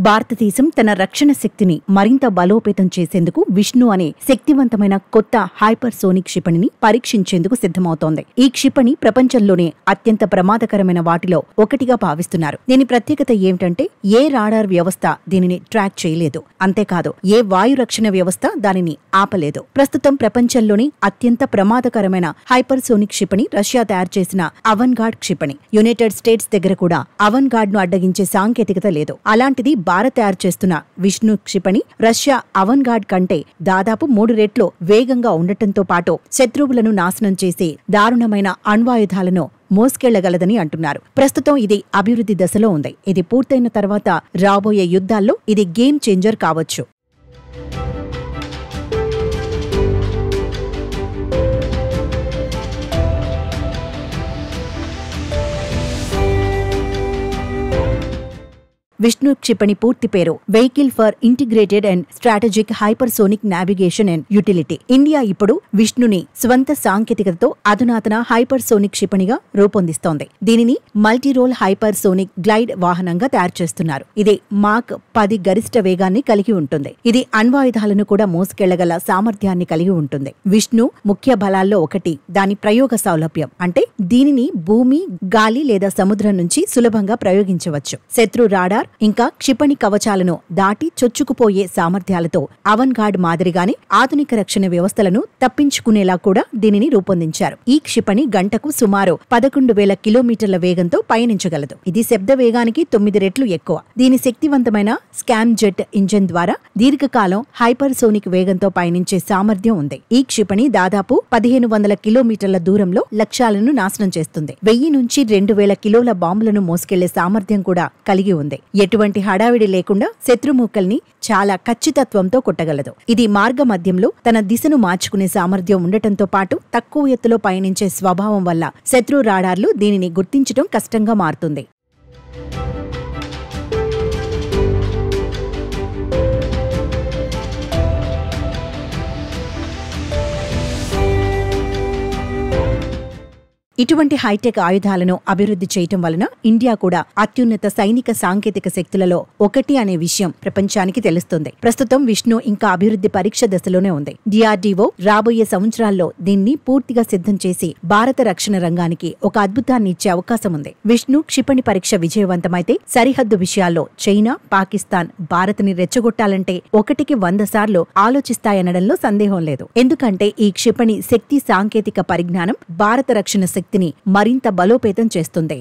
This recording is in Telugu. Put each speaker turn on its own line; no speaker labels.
భారతదేశం తన రక్షణ శక్తిని మరింత బలోపేతం చేసేందుకు విష్ణు అనే శక్తివంతమైన కొత్త హైపర్సోనిక్ క్షిపణిని పరీక్షించేందుకు సిద్ధమవుతోంది. ఈ క్షిపణి ప్రపంచంలోనే అత్యంత ప్రమాదకరమైన వాటిలో ఒకటిగా భావిస్తున్నారు. దీని ప్రత్యేకత ఏమిటంటే ఏ రాడార్ వ్యవస్థ దీనిని ట్రాక్ చేయలేదు. అంతేకాదు ఏ వాయు రక్షణ వ్యవస్థ దానిని ఆపలేదు. ప్రస్తుతం ప్రపంచంలోని అత్యంత ప్రమాదకరమైన హైపర్సోనిక్ క్షిపణి రష్యా తయారు చేసిన అవన్గార్డ్ క్షిపణి. యునైటెడ్ స్టేట్స్ దగ్గర కూడా అవన్గార్డ్ ను అడ్డగించే సాంకేతికత లేదు. అలాంటిది భారత్ తయారు చేస్తున్న విష్ణు క్షిపణి రష్యా అవన్గార్డ్ కంటే దాదాపు 3 రెట్లు వేగంగా ఉండటంతో పాటు శత్రువులను నాశనం చేసే దారుణమైన అణ్వాయుధాలను మోసుకెళ్లగలదని అంటున్నారు. ప్రస్తుతం ఇది అభివృద్ధి దశలో ఉంది. ఇది పూర్తయిన తర్వాత రాబోయే యుద్ధాల్లో ఇది గేమ్ చేంజర్ కావచ్చు. విష్ణు క్షిపణి పూర్తి పేరు vehicle for integrated and strategic hypersonic navigation and utility. India ఇప్పుడు విష్ణుని స్వంత సాంకేతికతతో అధునాతన హైపర్సోనిక్ క్షిపణిగా రూపొందిస్తోంది. దీనిని మల్టీరోల్ హైపర్సోనిక్ గ్లైడ్ వాహనంగా తయారు చేస్తున్నారు. ఇది మాక్ 10 గరిష్ట వేగాన్ని కలిగి ఉంటుంది. ఇది అణ్వాయుధాలను కూడా మోసుకెళ్లగల సామర్థ్యాన్ని కలిగి ఉంటుంది. విష్ణు ముఖ్య బలాల్లో ఒకటి దాని ప్రయోగ సౌలభ్యం. అంటే దీనిని భూమి, గాలి లేదా సముద్రం నుంచి సులభంగా ప్రయోగించవచ్చు. శత్రు రాడార్ ఇంకా క్షిపణి కవచాలను దాటి చొచ్చుకుపోయే సామర్థ్యాలతో అవన్గార్డ్ మాదిరిగానే ఆధునిక రక్షణ వ్యవస్థలను తప్పించుకునేలా కూడా దీనిని రూపొందించారు. ఈ క్షిపణి గంటకు సుమారు 11,000 కిలోమీటర్ల వేగంతో పయనించగలదు. ఇది శబ్ద వేగానికి 9 రెట్లు ఎక్కువ. దీని శక్తివంతమైన స్కామ్ జెట్ ఇంజన్ ద్వారా దీర్ఘకాలం హైపర్సోనిక్ వేగంతో పయనించే సామర్థ్యం ఉంది. ఈ క్షిపణి దాదాపు 1,500 కిలోమీటర్ల దూరంలో లక్ష్యాలను నాశనం చేస్తుంది. 1000 నుంచి 2,000 కిలోల బాంబులను మోసుకెళ్లే సామర్థ్యం కూడా కలిగి ఉంది. ఎటువంటి హడావిడి లేకుండా శత్రుమూకల్ని చాలా ఖచ్చితత్వంతో కొట్టగలదు. ఇది మార్గ మధ్యంలో తన దిశను మార్చుకునే సామర్థ్యం ఉండటంతో పాటు తక్కువ ఎత్తులో పయనించే స్వభావం వల్ల శత్రు రాడార్లు దీనిని గుర్తించడం కష్టంగా మారుతుంది. ఇటువంటి హైటెక్ ఆయుధాలను అభివృద్ధి చేయటం వలన ఇండియా కూడా అత్యున్నత సైనిక సాంకేతిక శక్తులలో ఒకటి అనే విషయం ప్రపంచానికి తెలుస్తుంది. ప్రస్తుతం విష్ణు ఇంకా అభివృద్ధి పరీక్ష దశలోనే ఉంది. డిఆర్డీఓ రాబోయే సంవత్సరాల్లో దీన్ని పూర్తిగా సిద్ధం చేసి భారత రక్షణ రంగానికి ఒక అద్భుతాన్ని ఇచ్చే అవకాశం ఉంది. విష్ణు క్షిపణి పరీక్ష విజయవంతమైతే సరిహద్దు విషయాల్లో చైనా, పాకిస్తాన్ భారత్ని రెచ్చగొట్టాలంటే 1కి 100 సార్లు ఆలోచిస్తాయనడంలో సందేహం లేదు. ఎందుకంటే ఈ క్షిపణి శక్తి సాంకేతిక పరిజ్ఞానం భారత రక్షణ శక్తిని మరింత బలోపేతం చేస్తుంది.